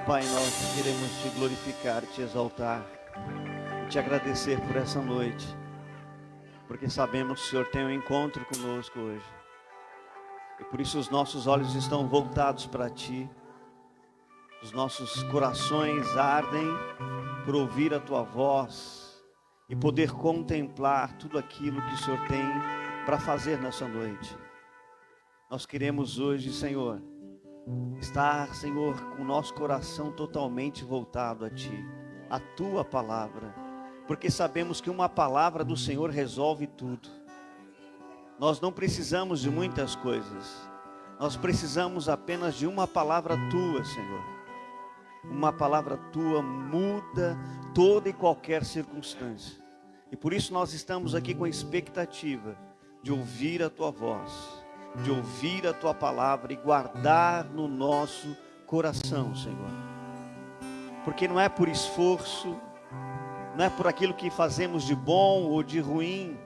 Pai, nós queremos te glorificar, te exaltar e te agradecer por essa noite, porque sabemos que o Senhor tem um encontro conosco hoje. E por isso os nossos olhos estão voltados para ti, os nossos corações ardem por ouvir a tua voz e poder contemplar tudo aquilo que o Senhor tem para fazer nessa noite. Nós queremos hoje, Senhor, estar, Senhor, com o nosso coração totalmente voltado a ti, a tua palavra, porque sabemos que uma palavra do Senhor resolve tudo. Nós não precisamos de muitas coisas, nós precisamos apenas de uma palavra tua, Senhor. Uma palavra tua muda toda e qualquer circunstância. E por isso nós estamos aqui com a expectativa de ouvir a tua voz, de ouvir a tua palavra e guardar no nosso coração, Senhor. Porque não é por esforço, não é por aquilo que fazemos de bom ou de ruim.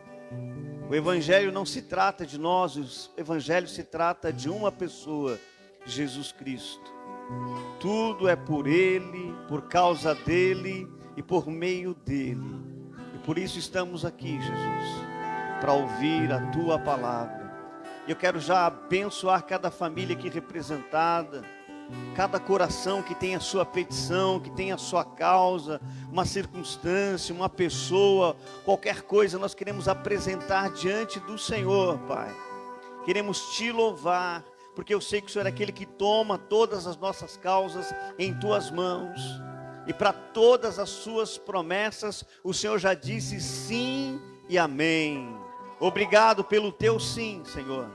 O Evangelho não se trata de nós, o Evangelho se trata de uma pessoa, Jesus Cristo. Tudo é por Ele, por causa dEle e por meio dEle. E por isso estamos aqui, Jesus, para ouvir a tua palavra. Eu quero já abençoar cada família aqui representada, cada coração que tem a sua petição, que tem a sua causa, uma circunstância, uma pessoa, qualquer coisa, nós queremos apresentar diante do Senhor, Pai. Queremos te louvar, porque eu sei que o Senhor é aquele que toma todas as nossas causas em tuas mãos. E para todas as suas promessas, o Senhor já disse sim e amém. Obrigado pelo teu sim, Senhor.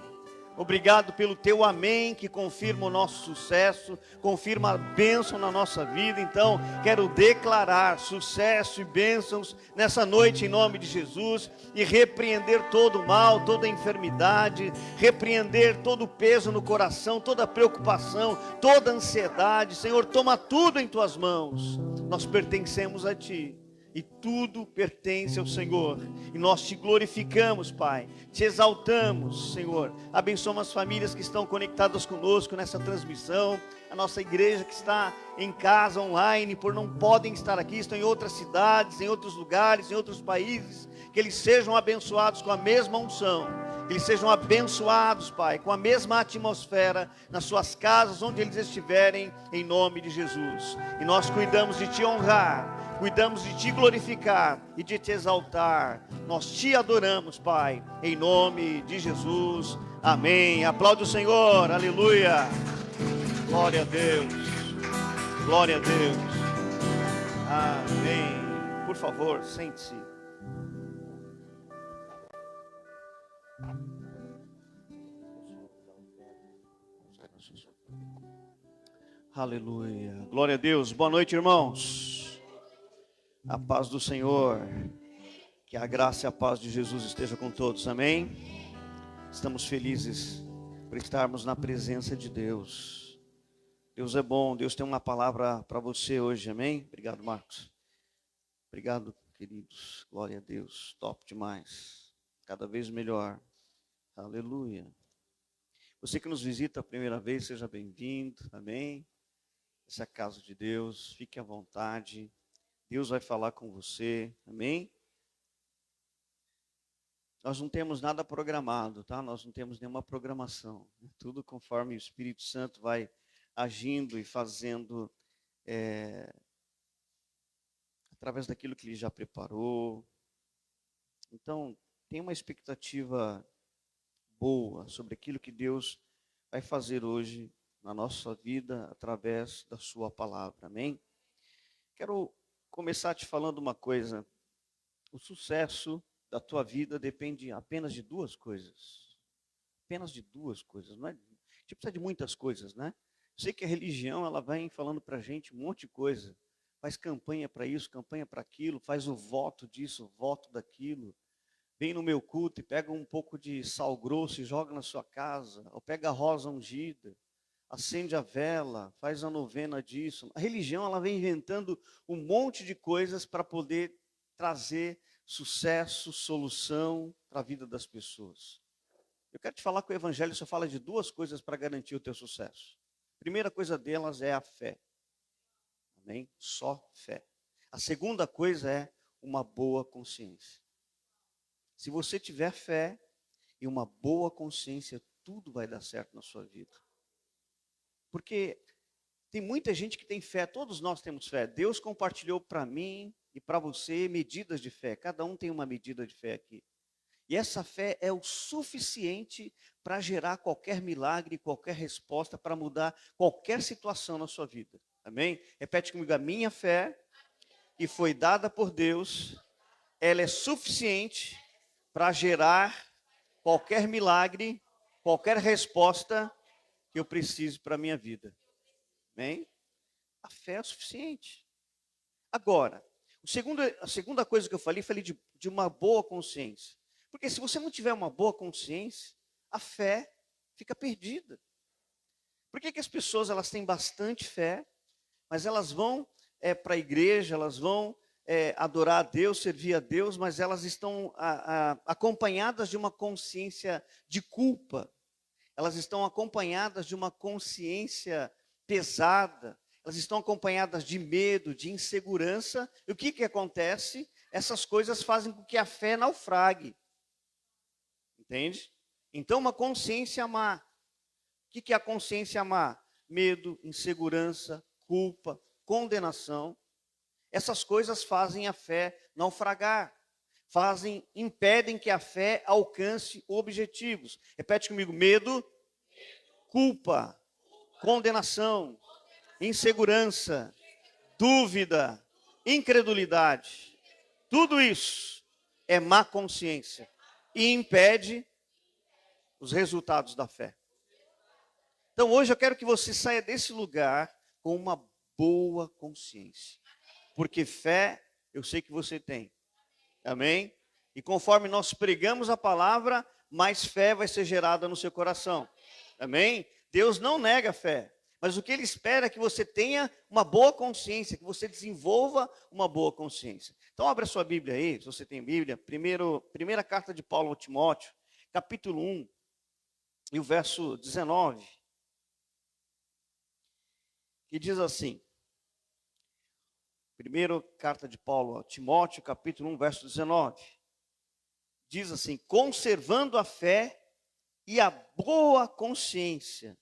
Obrigado pelo teu amém, que confirma o nosso sucesso, confirma a bênção na nossa vida. Então, quero declarar sucesso e bênçãos nessa noite em nome de Jesus, e repreender todo o mal, toda a enfermidade, repreender todo o peso no coração, toda a preocupação, toda a ansiedade. Senhor, toma tudo em tuas mãos. Nós pertencemos a ti. E tudo pertence ao Senhor. E nós te glorificamos, Pai. Te exaltamos, Senhor. Abençoa as famílias que estão conectadas conosco nessa transmissão. A nossa igreja que está em casa, online, por não podem estar aqui, estão em outras cidades, em outros lugares, em outros países. Que eles sejam abençoados com a mesma unção. Que eles sejam abençoados, Pai, com a mesma atmosfera nas suas casas, onde eles estiverem, em nome de Jesus. E nós cuidamos de te honrar. Cuidamos de te glorificar e de te exaltar. Nós te adoramos, Pai, em nome de Jesus. Amém. Aplaude o Senhor. Aleluia. Glória a Deus. Glória a Deus. Amém. Por favor, sente-se. Aleluia. Glória a Deus. Boa noite, irmãos. A paz do Senhor, que a graça e a paz de Jesus esteja com todos, amém? Estamos felizes por estarmos na presença de Deus. Deus é bom, Deus tem uma palavra para você hoje, amém? Obrigado, Marcos. Obrigado, queridos, glória a Deus, top demais, cada vez melhor, aleluia. Você que nos visita a primeira vez, seja bem-vindo, amém? Essa é a casa de Deus, fique à vontade. Deus vai falar com você, amém? Nós não temos nada programado, tá? Nós não temos nenhuma programação. Tudo conforme o Espírito Santo vai agindo e fazendo através daquilo que Ele já preparou. Então, tem uma expectativa boa sobre aquilo que Deus vai fazer hoje na nossa vida através da sua palavra, amém? Quero começar te falando uma coisa. O sucesso da tua vida depende apenas de duas coisas. Apenas de duas coisas, não é? A gente precisa de muitas coisas, né? Eu sei que a religião, ela vem falando pra gente um monte de coisa. Faz campanha para isso, campanha para aquilo, faz o voto disso, o voto daquilo. Vem no meu culto e pega um pouco de sal grosso e joga na sua casa. Ou pega a rosa ungida, acende a vela, faz a novena disso. A religião, ela vem inventando um monte de coisas para poder trazer sucesso, solução para a vida das pessoas. Eu quero te falar que o Evangelho só fala de duas coisas para garantir o teu sucesso. A primeira coisa delas é a fé. Amém? Só fé. A segunda coisa é uma boa consciência. Se você tiver fé e uma boa consciência, tudo vai dar certo na sua vida. Porque tem muita gente que tem fé, todos nós temos fé. Deus compartilhou para mim e para você medidas de fé. Cada um tem uma medida de fé aqui. E essa fé é o suficiente para gerar qualquer milagre, qualquer resposta, para mudar qualquer situação na sua vida. Amém? Repete comigo, a minha fé, que foi dada por Deus, ela é suficiente para gerar qualquer milagre, qualquer resposta que eu preciso para a minha vida. Amém? A fé é o suficiente. Agora, a segunda coisa que eu falei de uma boa consciência. Porque se você não tiver uma boa consciência, a fé fica perdida. Por que as pessoas elas têm bastante fé, mas elas vão para a igreja, elas vão adorar a Deus, servir a Deus, mas elas estão acompanhadas de uma consciência de culpa. Elas estão acompanhadas de uma consciência pesada. Elas estão acompanhadas de medo, de insegurança. E o que acontece? Essas coisas fazem com que a fé naufrague. Entende? Então, uma consciência má. O que é a consciência má? Medo, insegurança, culpa, condenação. Essas coisas fazem a fé naufragar. Impedem que a fé alcance objetivos. Repete comigo, medo, culpa, condenação, insegurança, dúvida, incredulidade. Tudo isso é má consciência e impede os resultados da fé. Então hoje eu quero que você saia desse lugar com uma boa consciência. Porque fé, eu sei que você tem. Amém? E conforme nós pregamos a palavra, mais fé vai ser gerada no seu coração. Amém? Deus não nega a fé. Mas o que Ele espera é que você tenha uma boa consciência, que você desenvolva uma boa consciência. Então abra sua Bíblia aí, se você tem Bíblia. Primeira carta de Paulo ao Timóteo, capítulo 1, e o verso 19. Que diz assim. Primeira carta de Paulo a Timóteo, capítulo 1, verso 19. Diz assim, conservando a fé e a boa consciência,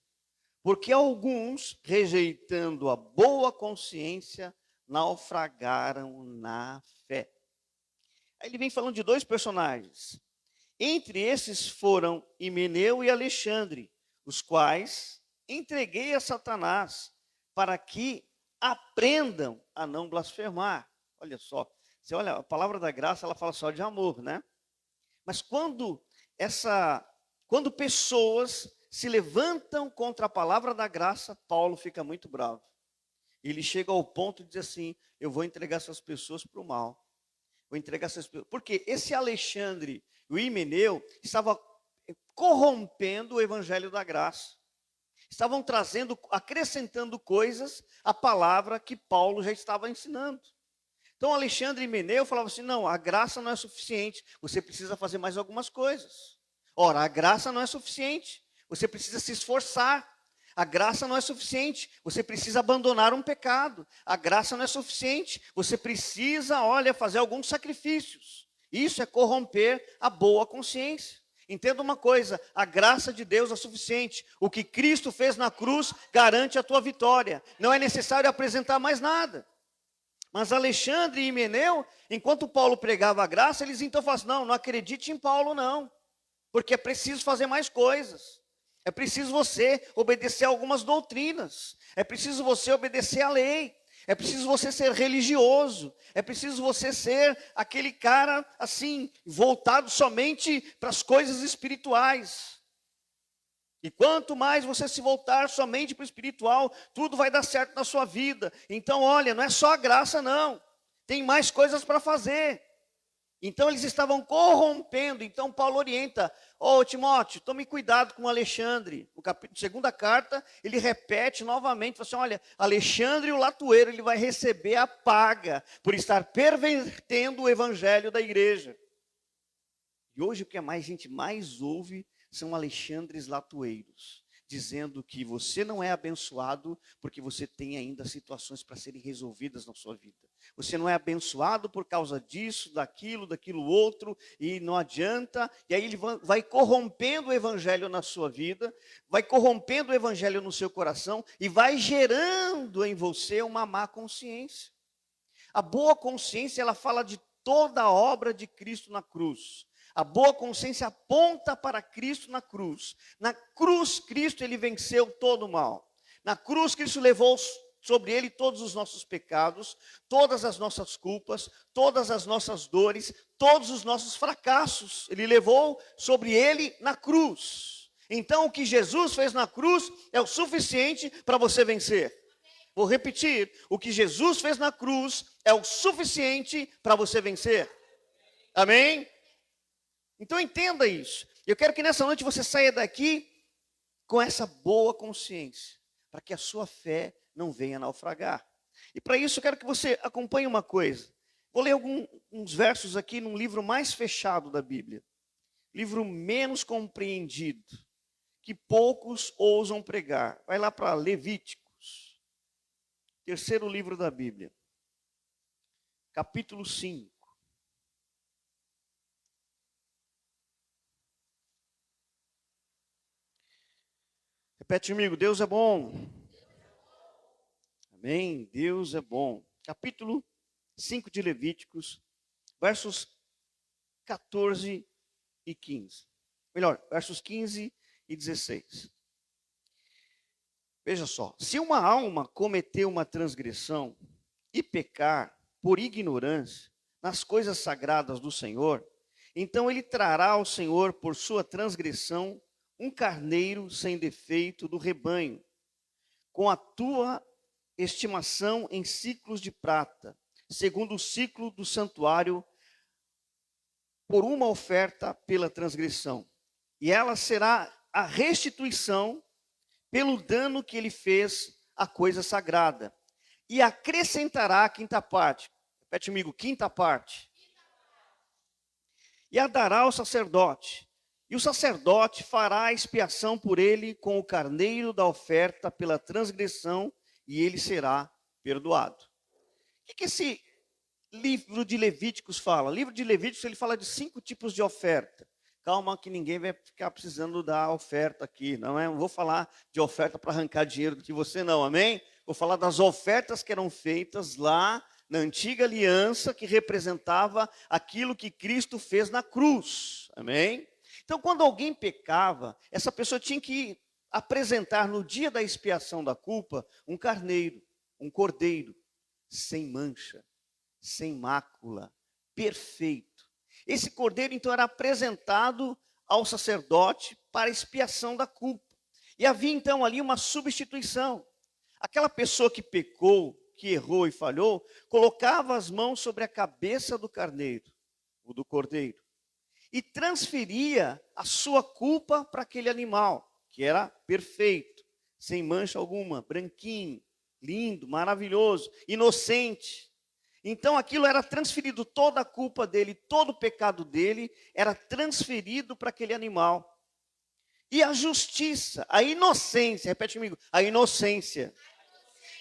porque alguns, rejeitando a boa consciência, naufragaram na fé. Aí ele vem falando de dois personagens. Entre esses foram Himeneu e Alexandre, os quais entreguei a Satanás, para que aprendam a não blasfemar. Olha só, você olha, a palavra da graça, ela fala só de amor, né? Mas quando pessoas se levantam contra a palavra da graça, Paulo fica muito bravo. Ele chega ao ponto de dizer assim, eu vou entregar essas pessoas para o mal. Vou entregar essas pessoas. Porque esse Alexandre e o Himeneu estavam corrompendo o evangelho da graça. Estavam acrescentando coisas à palavra que Paulo já estava ensinando. Então Alexandre e Himeneu falavam assim, não, a graça não é suficiente, você precisa fazer mais algumas coisas. Ora, a graça não é suficiente, você precisa se esforçar. A graça não é suficiente, você precisa abandonar um pecado. A graça não é suficiente, você precisa, fazer alguns sacrifícios. Isso é corromper a boa consciência. Entenda uma coisa, a graça de Deus é suficiente. O que Cristo fez na cruz garante a tua vitória. Não é necessário apresentar mais nada. Mas Alexandre e Himeneu, enquanto Paulo pregava a graça, eles então falam assim, não acredite em Paulo não. Porque é preciso fazer mais coisas. É preciso você obedecer a algumas doutrinas. É preciso você obedecer à lei. É preciso você ser religioso. É preciso você ser aquele cara, assim, voltado somente para as coisas espirituais. E quanto mais você se voltar somente para o espiritual, tudo vai dar certo na sua vida. Então, olha, não é só a graça, não. Tem mais coisas para fazer. Então, eles estavam corrompendo. Então, Paulo orienta, Timóteo, tome cuidado com Alexandre. No capítulo, segunda carta, ele repete novamente, fala assim, olha, Alexandre, o latoeiro, ele vai receber a paga por estar pervertendo o evangelho da igreja. E hoje, o que a gente mais ouve são Alexandres latoeiros, dizendo que você não é abençoado porque você tem ainda situações para serem resolvidas na sua vida. Você não é abençoado por causa disso, daquilo outro, e não adianta. E aí ele vai corrompendo o evangelho na sua vida, vai corrompendo o evangelho no seu coração e vai gerando em você uma má consciência. A boa consciência, ela fala de toda a obra de Cristo na cruz. A boa consciência aponta para Cristo na cruz. Na cruz, Cristo, ele venceu todo o mal. Na cruz, Cristo levou sobre ele todos os nossos pecados, todas as nossas culpas, todas as nossas dores, todos os nossos fracassos. Ele levou sobre ele na cruz. Então, o que Jesus fez na cruz é o suficiente para você vencer. Vou repetir, o que Jesus fez na cruz é o suficiente para você vencer. Amém? Então entenda isso. Eu quero que nessa noite você saia daqui com essa boa consciência, para que a sua fé não venha naufragar. E para isso eu quero que você acompanhe uma coisa. Vou ler alguns versos aqui num livro mais fechado da Bíblia. Livro menos compreendido, que poucos ousam pregar. Vai lá para Levíticos, terceiro livro da Bíblia, capítulo 5. Repete comigo, Deus é bom. Amém, Deus é bom. Capítulo 5 de Levíticos, versos 14 e 15. Melhor, versos 15 e 16. Veja só, se uma alma cometer uma transgressão e pecar por ignorância nas coisas sagradas do Senhor, então ele trará ao Senhor por sua transgressão um carneiro sem defeito do rebanho, com a tua estimação em ciclos de prata, segundo o ciclo do santuário, por uma oferta pela transgressão. E ela será a restituição pelo dano que ele fez à coisa sagrada. E acrescentará a quinta parte. Repete comigo, quinta parte. E a dará ao sacerdote. E o sacerdote fará a expiação por ele com o carneiro da oferta pela transgressão, e ele será perdoado. O que esse livro de Levíticos fala? O livro de Levíticos ele fala de 5 tipos de oferta. Calma que ninguém vai ficar precisando da oferta aqui, não é? Não vou falar de oferta para arrancar dinheiro de você não, amém? Vou falar das ofertas que eram feitas lá na antiga aliança, que representava aquilo que Cristo fez na cruz, amém? Então, quando alguém pecava, essa pessoa tinha que apresentar no dia da expiação da culpa um carneiro, um cordeiro, sem mancha, sem mácula, perfeito. Esse cordeiro, então, era apresentado ao sacerdote para expiação da culpa. E havia, então, ali uma substituição. Aquela pessoa que pecou, que errou e falhou, colocava as mãos sobre a cabeça do carneiro, ou do cordeiro, e transferia a sua culpa para aquele animal, que era perfeito, sem mancha alguma, branquinho, lindo, maravilhoso, inocente. Então aquilo era transferido, toda a culpa dele, todo o pecado dele, era transferido para aquele animal. E a justiça, a inocência, repete comigo, a inocência.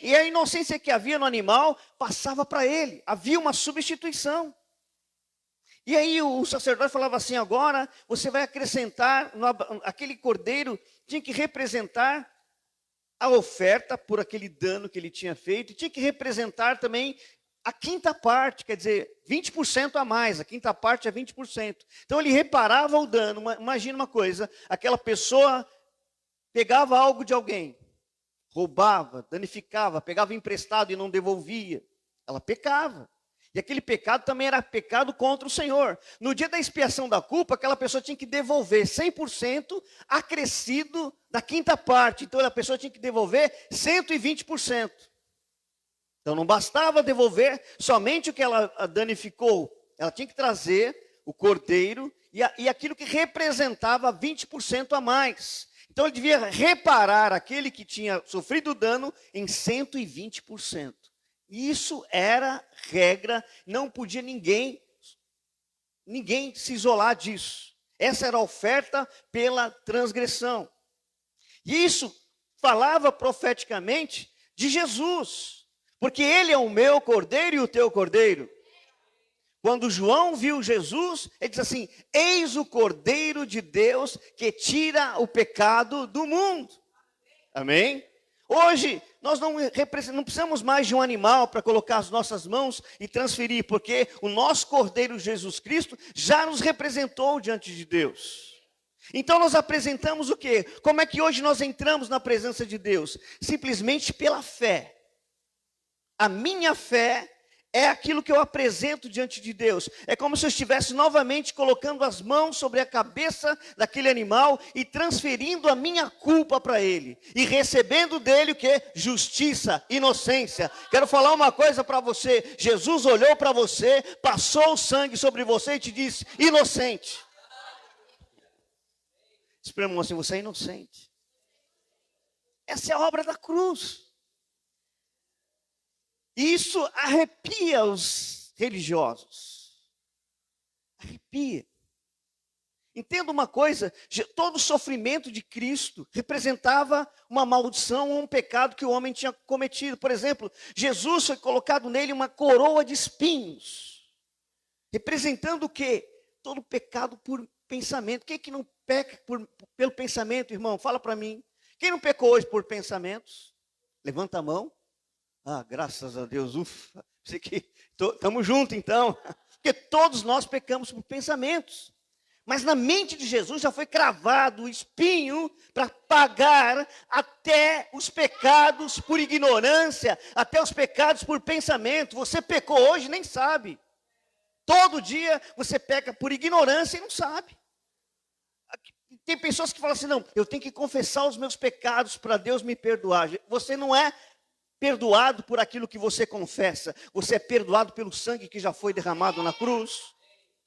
E a inocência que havia no animal passava para ele, havia uma substituição. E aí o sacerdote falava assim, agora você vai acrescentar, aquele cordeiro tinha que representar a oferta por aquele dano que ele tinha feito, e tinha que representar também a quinta parte, quer dizer, 20% a mais, a quinta parte é 20%. Então ele reparava o dano, imagina uma coisa, aquela pessoa pegava algo de alguém, roubava, danificava, pegava emprestado e não devolvia, ela pecava. E aquele pecado também era pecado contra o Senhor. No dia da expiação da culpa, aquela pessoa tinha que devolver 100% acrescido da quinta parte. Então a pessoa tinha que devolver 120%. Então não bastava devolver somente o que ela danificou. Ela tinha que trazer o cordeiro e aquilo que representava 20% a mais. Então ele devia reparar aquele que tinha sofrido dano em 120%. Isso era regra, não podia ninguém se isolar disso. Essa era a oferta pela transgressão. E isso falava profeticamente de Jesus, porque ele é o meu cordeiro e o teu cordeiro. Quando João viu Jesus, ele diz assim: eis o cordeiro de Deus que tira o pecado do mundo. Amém? Hoje, nós não precisamos mais de um animal para colocar as nossas mãos e transferir, porque o nosso Cordeiro Jesus Cristo já nos representou diante de Deus. Então nós apresentamos o quê? Como é que hoje nós entramos na presença de Deus? Simplesmente pela fé. A minha fé é aquilo que eu apresento diante de Deus. É como se eu estivesse novamente colocando as mãos sobre a cabeça daquele animal e transferindo a minha culpa para ele. E recebendo dele o que? Justiça, inocência. Quero falar uma coisa para você. Jesus olhou para você, passou o sangue sobre você e te disse: inocente. Diz para o irmão assim: você é inocente. Essa é a obra da cruz. Isso arrepia os religiosos. Arrepia. Entenda uma coisa: todo o sofrimento de Cristo representava uma maldição ou um pecado que o homem tinha cometido. Por exemplo, Jesus foi colocado nele uma coroa de espinhos, representando o quê? Todo pecado por pensamento. Quem é que não peca pelo pensamento, irmão? Fala para mim. Quem não pecou hoje por pensamentos? Levanta a mão. Ah, graças a Deus, ufa, estamos juntos então, porque todos nós pecamos por pensamentos, mas na mente de Jesus já foi cravado o espinho para pagar até os pecados por ignorância, até os pecados por pensamento. Você pecou hoje e nem sabe, todo dia você peca por ignorância e não sabe. Tem pessoas que falam assim: não, eu tenho que confessar os meus pecados para Deus me perdoar. Você não é perdoado por aquilo que você confessa, você é perdoado pelo sangue que já foi derramado na cruz.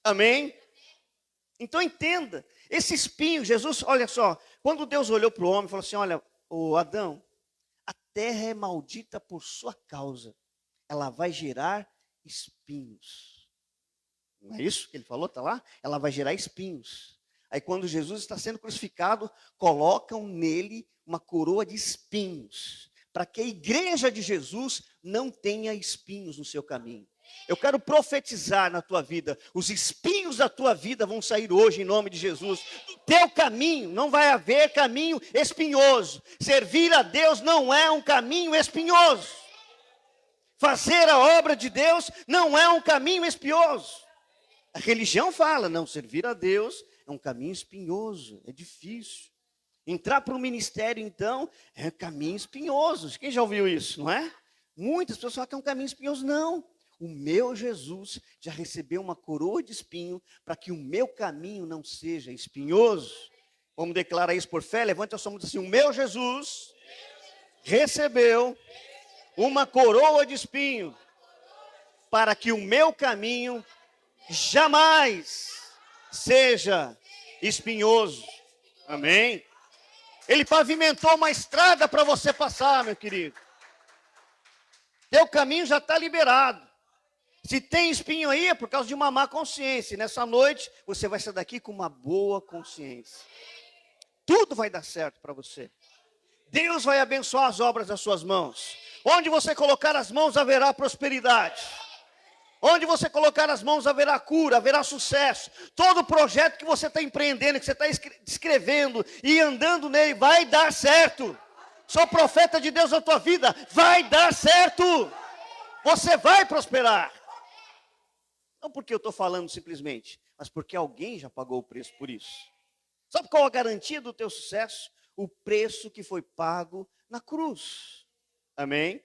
Amém? Então entenda, esse espinho, Jesus, olha só, quando Deus olhou para o homem e falou assim: olha, ô Adão, a terra é maldita por sua causa, ela vai gerar espinhos. Não é isso que ele falou, está lá? Ela vai gerar espinhos. Aí quando Jesus está sendo crucificado, colocam nele uma coroa de espinhos, para que a igreja de Jesus não tenha espinhos no seu caminho. Eu quero profetizar na tua vida: os espinhos da tua vida vão sair hoje em nome de Jesus. No teu caminho não vai haver caminho espinhoso. Servir a Deus não é um caminho espinhoso. Fazer a obra de Deus não é um caminho espinhoso. A religião fala: não, servir a Deus é um caminho espinhoso, é difícil. Entrar para o ministério, então, é um caminho espinhoso. Quem já ouviu isso, não é? Muitas pessoas falam que é um caminho espinhoso. Não. O meu Jesus já recebeu uma coroa de espinho para que o meu caminho não seja espinhoso. Vamos declarar isso por fé? Levante a sua mão e diz assim: o meu Jesus recebeu uma coroa de espinho para que o meu caminho jamais seja espinhoso. Amém? Ele pavimentou uma estrada para você passar, meu querido. Teu caminho já está liberado. Se tem espinho aí, é por causa de uma má consciência. Nessa noite, você vai sair daqui com uma boa consciência. Tudo vai dar certo para você. Deus vai abençoar as obras das suas mãos. Onde você colocar as mãos, haverá prosperidade. Onde você colocar as mãos, haverá cura, haverá sucesso. Todo projeto que você está empreendendo, que você está escrevendo e andando nele, vai dar certo. Sou profeta de Deus na tua vida, vai dar certo. Você vai prosperar. Não porque eu estou falando simplesmente, mas porque alguém já pagou o preço por isso. Sabe qual a garantia do teu sucesso? O preço que foi pago na cruz. Amém?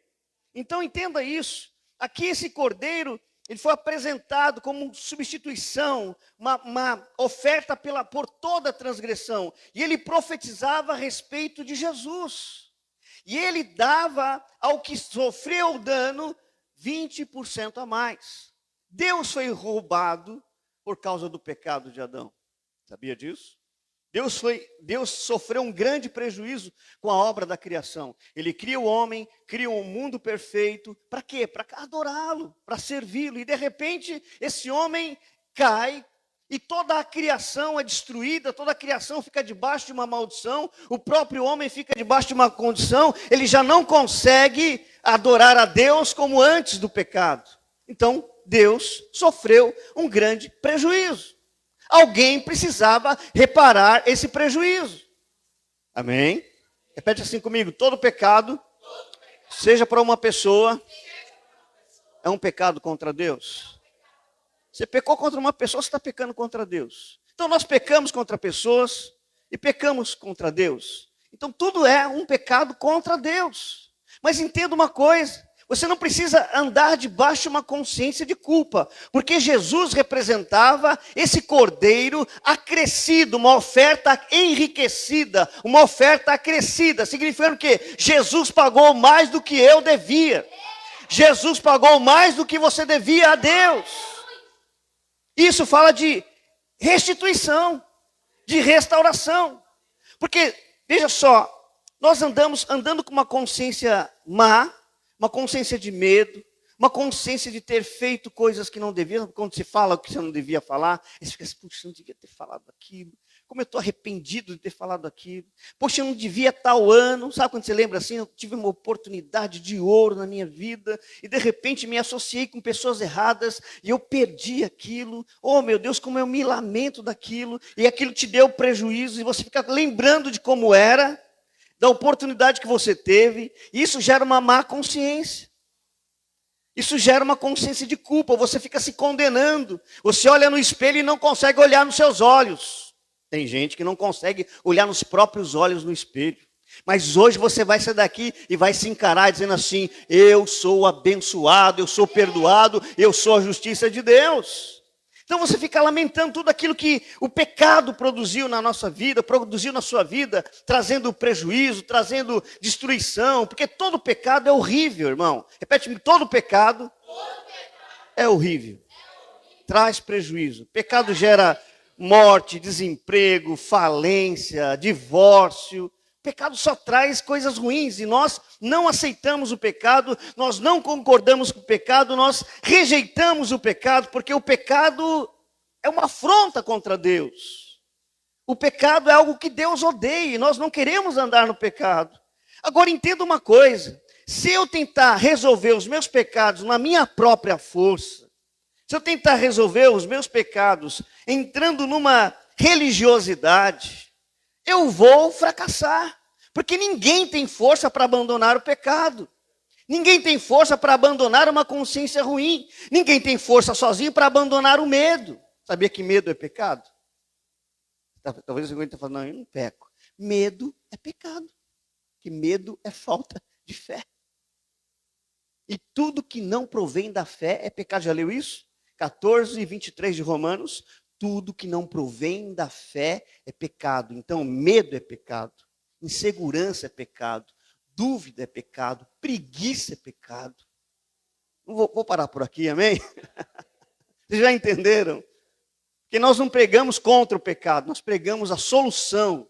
Então entenda isso. Aqui esse cordeiro, ele foi apresentado como substituição, uma oferta por toda a transgressão. E ele profetizava a respeito de Jesus. E ele dava ao que sofreu o dano 20% a mais. Deus foi roubado por causa do pecado de Adão. Sabia disso? Deus sofreu um grande prejuízo com a obra da criação. Ele cria o homem, cria um mundo perfeito. Para quê? Para adorá-lo, para servi-lo. E de repente, esse homem cai E toda a criação é destruída, toda a criação fica debaixo de uma maldição, o próprio homem fica debaixo de uma condição, ele já não consegue adorar a Deus como antes do pecado. Então, Deus sofreu um grande prejuízo. Alguém precisava reparar esse prejuízo. Amém? Repete assim comigo: todo pecado, seja para uma pessoa, é um pecado contra Deus. Você pecou contra uma pessoa, você está pecando contra Deus. Então nós pecamos contra pessoas e pecamos contra Deus. Então tudo é um pecado contra Deus. Mas entenda uma coisa: você não precisa andar debaixo de uma consciência de culpa, porque Jesus representava esse cordeiro acrescido, uma oferta enriquecida, uma oferta acrescida, significando que Jesus pagou mais do que eu devia. Jesus pagou mais do que você devia a Deus. Isso fala de restituição, de restauração. Porque, veja só, nós andando com uma consciência má, uma consciência de medo, uma consciência de ter feito coisas que não devia. Quando se fala o que você não devia falar, você fica assim: puxa, eu não devia ter falado aquilo. Como eu estou arrependido de ter falado aquilo. Poxa, eu não devia tal ano. Sabe quando você lembra assim? Eu tive uma oportunidade de ouro na minha vida e de repente me associei com pessoas erradas e eu perdi aquilo. Oh meu Deus, como eu me lamento daquilo. E aquilo te deu prejuízo e você fica lembrando de como era, da oportunidade que você teve. E isso gera uma má consciência. Isso gera uma consciência de culpa. Você fica se condenando. Você olha no espelho e não consegue olhar nos seus olhos. Tem gente que não consegue olhar nos próprios olhos no espelho. Mas hoje você vai sair daqui e vai se encarar dizendo assim: eu sou abençoado, eu sou perdoado, eu sou a justiça de Deus. Então você fica lamentando tudo aquilo que o pecado produziu na nossa vida, produziu na sua vida, trazendo prejuízo, trazendo destruição, porque todo pecado é horrível, irmão. Repete-me: todo pecado é horrível. Traz prejuízo. Pecado gera morte, desemprego, falência, divórcio. O pecado só traz coisas ruins e nós não aceitamos o pecado, nós não concordamos com o pecado, nós rejeitamos o pecado, porque o pecado é uma afronta contra Deus. O pecado é algo que Deus odeia e nós não queremos andar no pecado. Agora entenda uma coisa: se eu tentar resolver os meus pecados na minha própria força, se eu tentar resolver os meus pecados entrando numa religiosidade, eu vou fracassar. Porque ninguém tem força para abandonar o pecado. Ninguém tem força para abandonar uma consciência ruim. Ninguém tem força sozinho para abandonar o medo. Sabia que medo é pecado? Talvez alguém esteja falando: não, eu não peco. Medo é pecado. Porque medo é falta de fé. E tudo que não provém da fé é pecado. Já leu isso? 14 e 23 de Romanos: tudo que não provém da fé é pecado. Então, medo é pecado, insegurança é pecado, dúvida é pecado, preguiça é pecado. Vou parar por aqui, amém? Vocês já entenderam? Que nós não pregamos contra o pecado, nós pregamos a solução,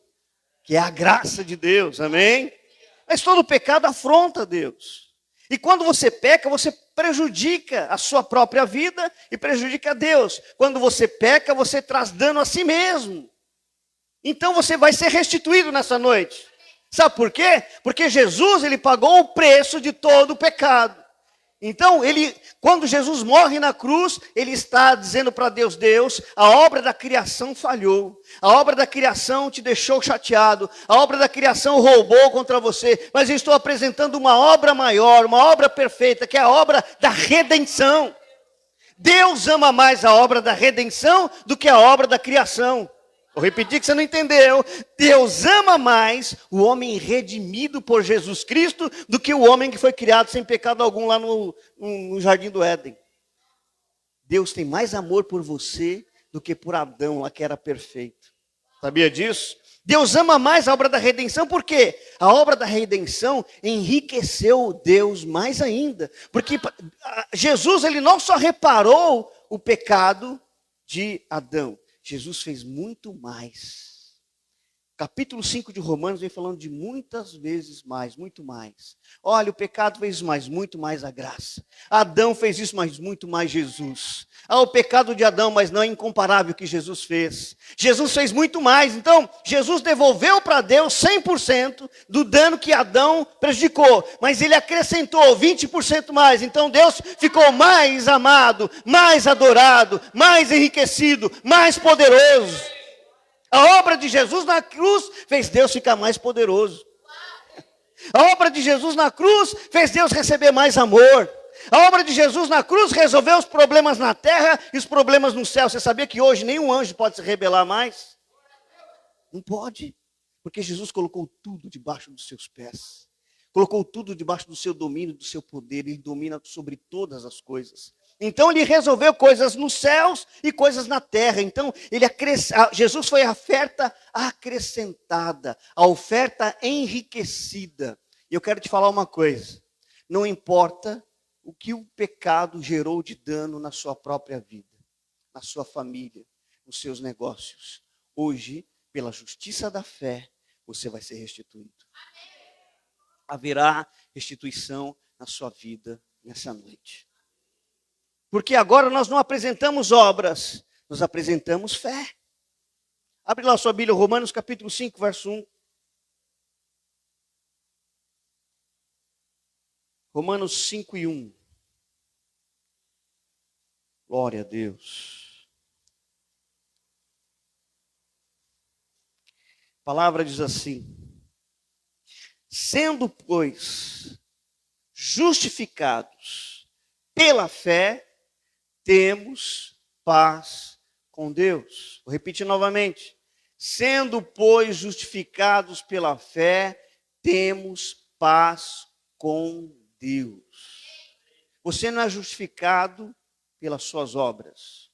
que é a graça de Deus, amém? Mas todo pecado afronta a Deus. E quando você peca, você prejudica a sua própria vida e prejudica a Deus. Quando você peca, você traz dano a si mesmo. Então você vai ser restituído nessa noite. Sabe por quê? Porque Jesus, ele pagou o preço de todo o pecado. Então, quando Jesus morre na cruz, ele está dizendo para Deus: Deus, a obra da criação falhou. A obra da criação te deixou chateado. A obra da criação roubou contra você. Mas eu estou apresentando uma obra maior, uma obra perfeita, que é a obra da redenção. Deus ama mais a obra da redenção do que a obra da criação. Vou repetir que você não entendeu. Deus ama mais o homem redimido por Jesus Cristo do que o homem que foi criado sem pecado algum lá no Jardim do Éden. Deus tem mais amor por você do que por Adão, lá que era perfeito. Sabia disso? Deus ama mais a obra da redenção, por quê? A obra da redenção enriqueceu Deus mais ainda. Porque Jesus, ele não só reparou o pecado de Adão, Jesus fez muito mais. Capítulo 5 de Romanos vem falando de muitas vezes mais, muito mais. Olha, o pecado fez mais, muito mais a graça. Adão fez isso, mas muito mais Jesus. O pecado de Adão, mas não é incomparável o que Jesus fez. Jesus fez muito mais. Então, Jesus devolveu para Deus 100% do dano que Adão prejudicou. Mas ele acrescentou 20% mais. Então, Deus ficou mais amado, mais adorado, mais enriquecido, mais poderoso. A obra de Jesus na cruz fez Deus ficar mais poderoso. A obra de Jesus na cruz fez Deus receber mais amor. A obra de Jesus na cruz resolveu os problemas na terra e os problemas no céu. Você sabia que hoje nenhum anjo pode se rebelar mais? Não pode, porque Jesus colocou tudo debaixo dos seus pés. Colocou tudo debaixo do seu domínio, do seu poder. Ele domina sobre todas as coisas. Então ele resolveu coisas nos céus e coisas na terra. Então Jesus foi a oferta acrescentada, a oferta enriquecida. E eu quero te falar uma coisa. Não importa o que o pecado gerou de dano na sua própria vida, na sua família, nos seus negócios. Hoje, pela justiça da fé, você vai ser restituído. Haverá restituição na sua vida nessa noite. Porque agora nós não apresentamos obras, nós apresentamos fé. Abre lá a sua Bíblia, Romanos capítulo 5, verso 1. Romanos 5 e 1. Glória a Deus. A palavra diz assim: sendo, pois, justificados pela fé, temos paz com Deus. Vou repetir novamente. Sendo, pois, justificados pela fé, temos paz com Deus. Você não é justificado pelas suas obras.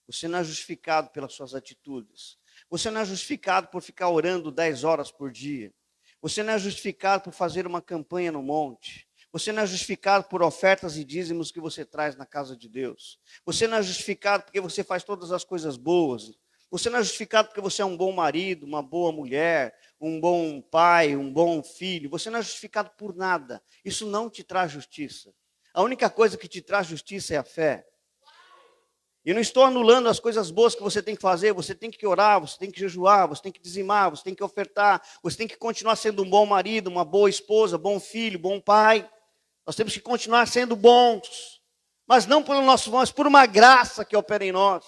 Você não é justificado pelas suas atitudes. Você não é justificado por ficar orando 10 horas por dia. Você não é justificado por fazer uma campanha no monte. Você não é justificado por ofertas e dízimos que você traz na casa de Deus. Você não é justificado porque você faz todas as coisas boas. Você não é justificado porque você é um bom marido, uma boa mulher, um bom pai, um bom filho. Você não é justificado por nada. Isso não te traz justiça. A única coisa que te traz justiça é a fé. E não estou anulando as coisas boas que você tem que fazer. Você tem que orar, você tem que jejuar, você tem que dizimar, você tem que ofertar. Você tem que continuar sendo um bom marido, uma boa esposa, bom filho, bom pai. Nós temos que continuar sendo bons, mas não pelo nosso bom, mas por uma graça que opera em nós.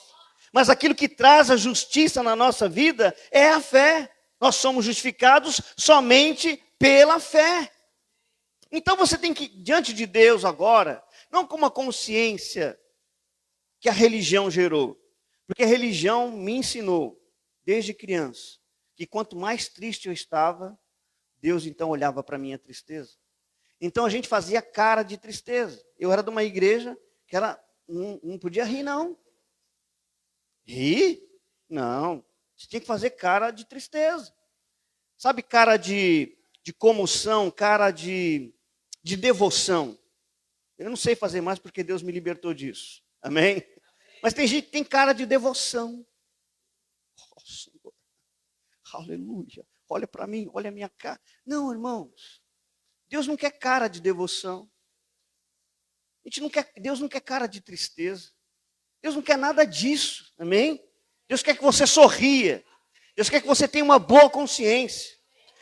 Mas aquilo que traz a justiça na nossa vida é a fé. Nós somos justificados somente pela fé. Então você tem que ir diante de Deus agora, não com uma consciência que a religião gerou. Porque a religião me ensinou, desde criança, que quanto mais triste eu estava, Deus então olhava para a minha tristeza. Então a gente fazia cara de tristeza. Eu era de uma igreja que não podia rir, não. Rir? Não. Você tinha que fazer cara de tristeza. Sabe, cara de comoção, cara de devoção. Eu não sei fazer mais porque Deus me libertou disso. Amém? Mas tem gente que tem cara de devoção. Oh, Senhor. Aleluia. Olha para mim, olha a minha cara. Não, irmãos. Deus não quer cara de devoção. Deus não quer cara de tristeza. Deus não quer nada disso. Amém? Deus quer que você sorria. Deus quer que você tenha uma boa consciência.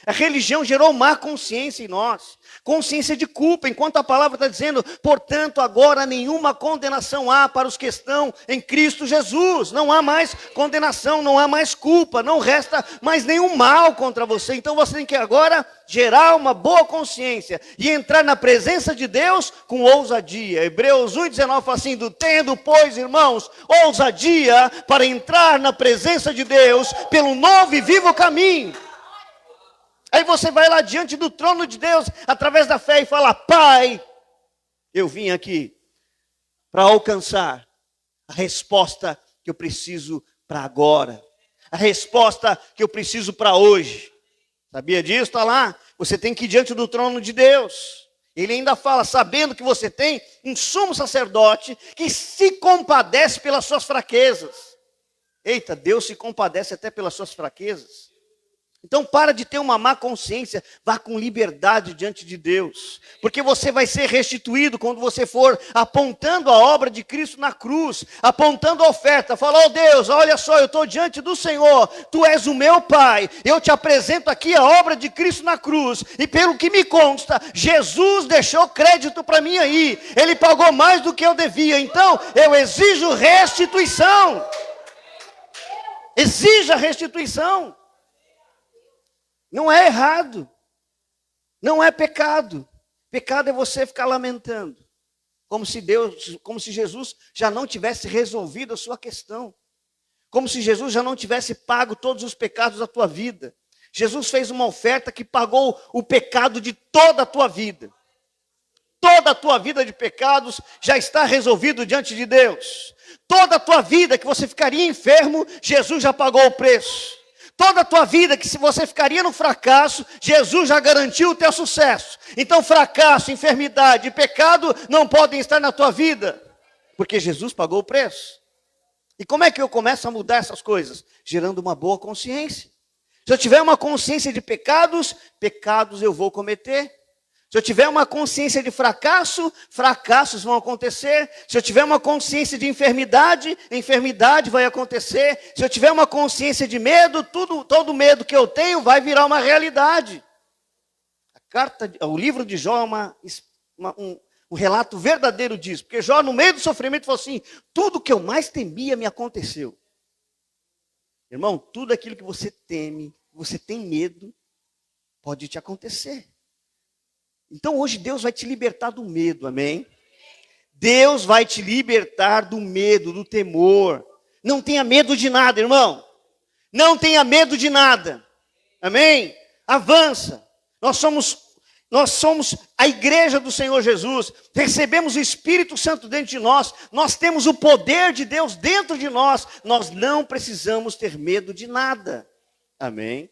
A religião gerou má consciência em nós. Consciência de culpa, enquanto a palavra está dizendo, portanto, agora nenhuma condenação há para os que estão em Cristo Jesus. Não há mais condenação, não há mais culpa, não resta mais nenhum mal contra você. Então você tem que agora gerar uma boa consciência e entrar na presença de Deus com ousadia. Hebreus 1,19 fala assim, tendo, pois, irmãos, ousadia para entrar na presença de Deus pelo novo e vivo caminho. Aí você vai lá diante do trono de Deus, através da fé, e fala, Pai, eu vim aqui para alcançar a resposta que eu preciso para agora. A resposta que eu preciso para hoje. Sabia disso? Está lá. Você tem que ir diante do trono de Deus. Ele ainda fala, sabendo que você tem um sumo sacerdote que se compadece pelas suas fraquezas. Eita, Deus se compadece até pelas suas fraquezas. Então para de ter uma má consciência, vá com liberdade diante de Deus, porque você vai ser restituído quando você for apontando a obra de Cristo na cruz, apontando a oferta, fala, Deus, olha só, eu estou diante do Senhor, Tu és o meu Pai, eu te apresento aqui a obra de Cristo na cruz, e pelo que me consta, Jesus deixou crédito para mim aí, Ele pagou mais do que eu devia, então eu exijo restituição, exija restituição. Não é errado, não é pecado. Pecado é você ficar lamentando, como se Jesus já não tivesse resolvido a sua questão, como se Jesus já não tivesse pago todos os pecados da tua vida. Jesus fez uma oferta que pagou o pecado de toda a tua vida. Toda a tua vida de pecados já está resolvido diante de Deus. Toda a tua vida que você ficaria enfermo, Jesus já pagou o preço. Toda a tua vida que se você ficaria no fracasso, Jesus já garantiu o teu sucesso. Então fracasso, enfermidade e pecado não podem estar na tua vida, porque Jesus pagou o preço. E como é que eu começo a mudar essas coisas? Gerando uma boa consciência. Se eu tiver uma consciência de pecados, pecados eu vou cometer. Se eu tiver uma consciência de fracasso, fracassos vão acontecer. Se eu tiver uma consciência de enfermidade, enfermidade vai acontecer. Se eu tiver uma consciência de medo, todo medo que eu tenho vai virar uma realidade. O livro de Jó é um relato verdadeiro disso. Porque Jó, no meio do sofrimento, falou assim, tudo que eu mais temia me aconteceu. Irmão, tudo aquilo que você teme, você tem medo, pode te acontecer. Então hoje Deus vai te libertar do medo, amém? Deus vai te libertar do medo, do temor. Não tenha medo de nada, irmão. Não tenha medo de nada, amém? Avança. Nós somos a igreja do Senhor Jesus. Recebemos o Espírito Santo dentro de nós. Nós temos o poder de Deus dentro de nós. Nós não precisamos ter medo de nada, amém?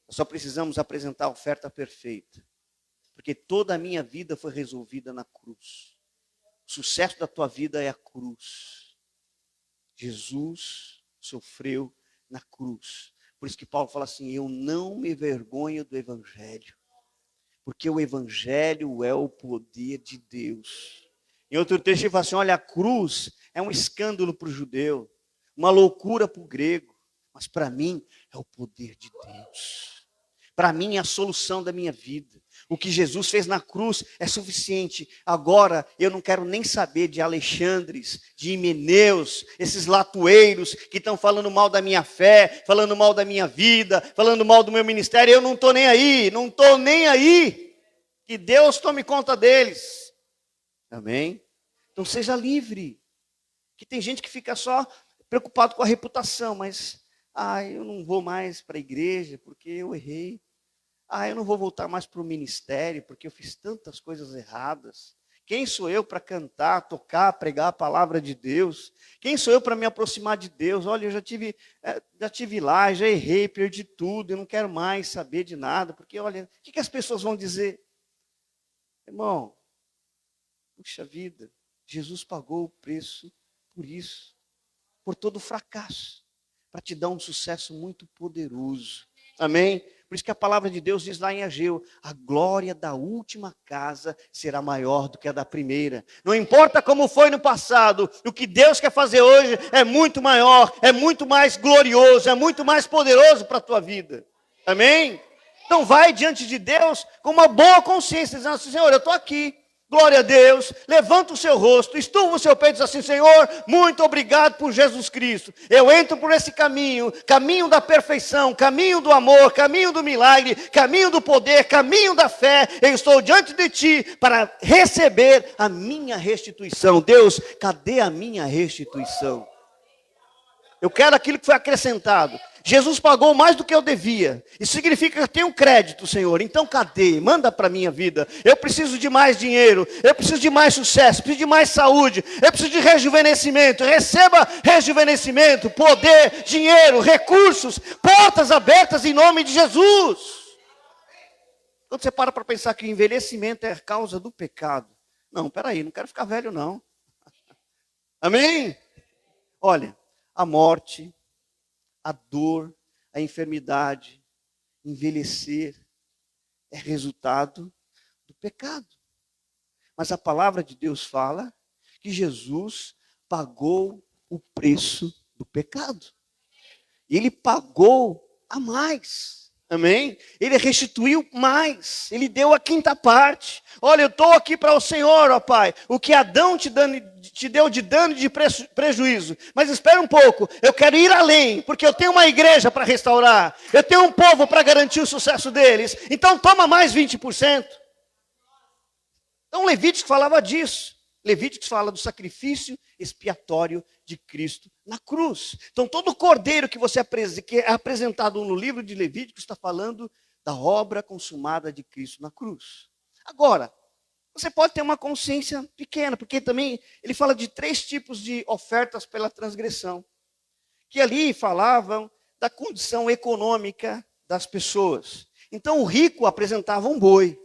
Nós só precisamos apresentar a oferta perfeita. Porque toda a minha vida foi resolvida na cruz. O sucesso da tua vida é a cruz. Jesus sofreu na cruz. Por isso que Paulo fala assim, eu não me envergonho do Evangelho. Porque o Evangelho é o poder de Deus. Em outro texto ele fala assim, olha, a cruz é um escândalo para o judeu. Uma loucura para o grego. Mas para mim é o poder de Deus. Para mim é a solução da minha vida. O que Jesus fez na cruz é suficiente. Agora eu não quero nem saber de Alexandres, de Himeneus, esses latoeiros que estão falando mal da minha fé, falando mal da minha vida, falando mal do meu ministério. Eu não estou nem aí, não estou nem aí. Que Deus tome conta deles. Amém? Então seja livre. Que tem gente que fica só preocupado com a reputação, mas eu não vou mais para a igreja porque eu errei. Eu não vou voltar mais para o ministério, porque eu fiz tantas coisas erradas. Quem sou eu para cantar, tocar, pregar a palavra de Deus? Quem sou eu para me aproximar de Deus? Olha, eu já tive lá, já errei, perdi tudo, eu não quero mais saber de nada, porque olha, o que as pessoas vão dizer? Irmão, puxa vida, Jesus pagou o preço por isso, por todo o fracasso, para te dar um sucesso muito poderoso. Amém? Por isso que a palavra de Deus diz lá em Ageu, a glória da última casa será maior do que a da primeira. Não importa como foi no passado, o que Deus quer fazer hoje é muito maior, é muito mais glorioso, é muito mais poderoso para a tua vida. Amém? Então vai diante de Deus com uma boa consciência, dizendo assim, Senhor, eu estou aqui. Glória a Deus, levanta o seu rosto, estuva o seu peito e diz assim, Senhor, muito obrigado por Jesus Cristo. Eu entro por esse caminho, caminho da perfeição, caminho do amor, caminho do milagre, caminho do poder, caminho da fé. Eu estou diante de Ti para receber a minha restituição. Deus, cadê a minha restituição? Eu quero aquilo que foi acrescentado. Jesus pagou mais do que eu devia. Isso significa que eu tenho crédito, Senhor. Então cadê? Manda para a minha vida. Eu preciso de mais dinheiro. Eu preciso de mais sucesso. Eu preciso de mais saúde. Eu preciso de rejuvenescimento. Receba rejuvenescimento, poder, dinheiro, recursos, portas abertas em nome de Jesus. Quando você para pensar que o envelhecimento é a causa do pecado. Não, peraí, não quero ficar velho não. Amém? Olha, a morte, a dor, a enfermidade envelhecer é resultado do pecado. Mas a palavra de Deus fala que Jesus pagou o preço do pecado. E ele pagou a mais. Amém? Ele restituiu mais. Ele deu a quinta parte. Olha, eu estou aqui para o Senhor, ó Pai. O que Adão te deu de dano e de prejuízo. Mas espera um pouco. Eu quero ir além. Porque eu tenho uma igreja para restaurar. Eu tenho um povo para garantir o sucesso deles. Então toma mais 20%. Então Levítico falava disso. Levítico fala do sacrifício expiatório de Cristo na cruz. Então todo cordeiro que é apresentado no livro de Levítico está falando da obra consumada de Cristo na cruz. Agora, você pode ter uma consciência pequena, porque também ele fala de 3 tipos de ofertas pela transgressão, que ali falavam da condição econômica das pessoas. Então o rico apresentava um boi,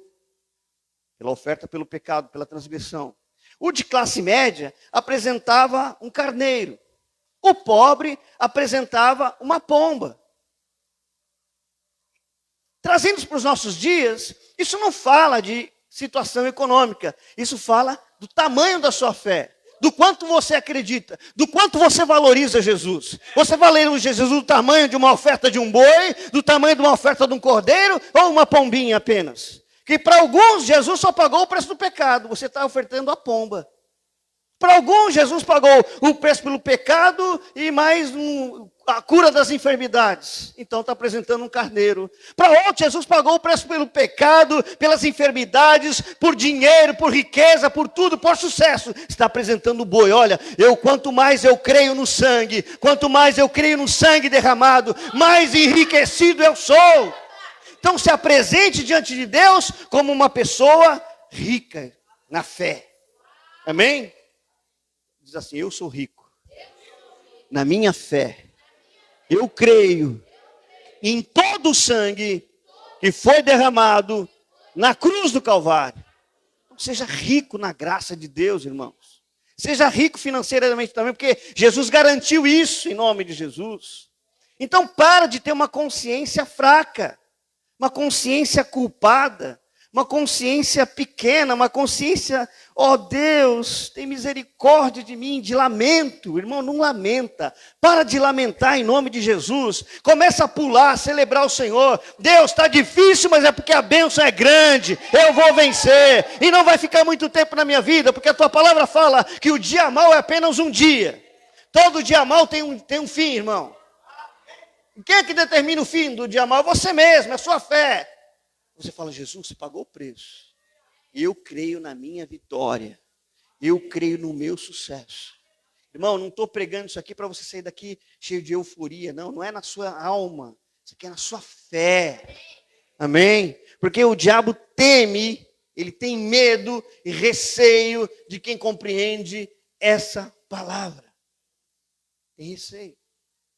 pela oferta pelo pecado, pela transgressão. O de classe média apresentava um carneiro. O pobre apresentava uma pomba. Trazendo para os nossos dias, isso não fala de situação econômica. Isso fala do tamanho da sua fé. Do quanto você acredita. Do quanto você valoriza Jesus. Você valoriza Jesus do tamanho de uma oferta de um boi, do tamanho de uma oferta de um cordeiro, ou uma pombinha apenas? Que para alguns, Jesus só pagou o preço do pecado. Você está ofertando a pomba. Para alguns, Jesus pagou o preço pelo pecado e mais a cura das enfermidades. Então está apresentando um carneiro. Para outros, Jesus pagou o preço pelo pecado, pelas enfermidades, por dinheiro, por riqueza, por tudo, por sucesso. Está apresentando o boi. Olha, quanto mais eu creio no sangue, quanto mais eu creio no sangue derramado, mais enriquecido eu sou. Então se apresente diante de Deus como uma pessoa rica na fé. Amém? Diz assim, eu sou rico. Na minha fé. Eu creio em todo o sangue que foi derramado na cruz do Calvário. Então, seja rico na graça de Deus, irmãos. Seja rico financeiramente também, porque Jesus garantiu isso em nome de Jesus. Então para de ter uma consciência fraca. Uma consciência culpada, uma consciência pequena, uma consciência, ó Deus, tem misericórdia de mim, de lamento. Irmão, não lamenta. Para de lamentar em nome de Jesus. Começa a pular, a celebrar o Senhor. Deus, está difícil, mas é porque a bênção é grande. Eu vou vencer. E não vai ficar muito tempo na minha vida, porque a tua palavra fala que o dia mau é apenas um dia. Todo dia mau tem um fim, irmão. Quem é que determina o fim do dia mau? É você mesmo, é a sua fé. Você fala, Jesus, você pagou o preço. Eu creio na minha vitória. Eu creio no meu sucesso. Irmão, não estou pregando isso aqui para você sair daqui cheio de euforia. Não, não é na sua alma. Isso aqui é na sua fé. Amém? Porque o diabo teme, ele tem medo e receio de quem compreende essa palavra. Tem receio.